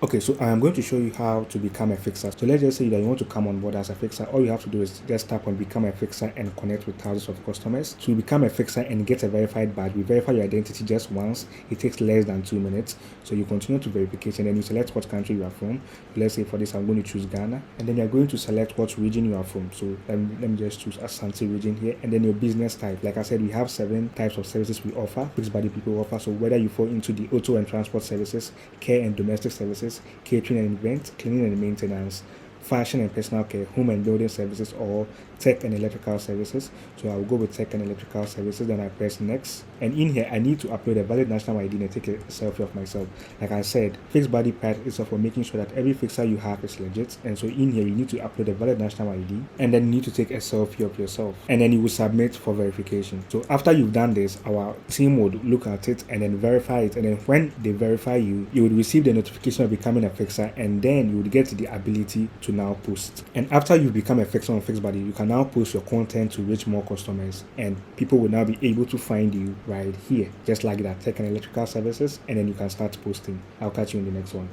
Okay, so I am going to show you how to become a fixer. So let's just say that you want to come on board as a fixer. All you have to do is just tap on become a fixer and connect with thousands of customers. To become a fixer and get a verified badge, we verify your identity just once. It takes less than 2 minutes. So you continue to verification, then you select what country you are from. Let's say for this, I'm going to choose Ghana. And then you're going to select what region you are from. So let me just choose Asante region here. And then your business type. Like I said, we have 7 types of services we offer. FixBuddy people offer. So whether you fall into the auto and transport services, care and domestic services, catering and events, cleaning and maintenance, fashion and personal care, home and building services, or tech and electrical services. So I'll go with tech and electrical services, then I press next. And in here, I need to upload a valid national ID and take a selfie of myself. Like I said, FixBuddy part is for making sure that every fixer you have is legit. And so in here, you need to upload a valid national ID and then you need to take a selfie of yourself. And then you will submit for verification. So after you've done this, our team would look at it and then verify it. And then when they verify you, you would receive the notification of becoming a fixer, and then you would get the ability to now post. And after you've become a fixer on FixBuddy, you can now post your content to reach more customers, and people will now be able to find you right here, just like that, tech and electrical services, and then you can start posting. I'll catch you in the next one.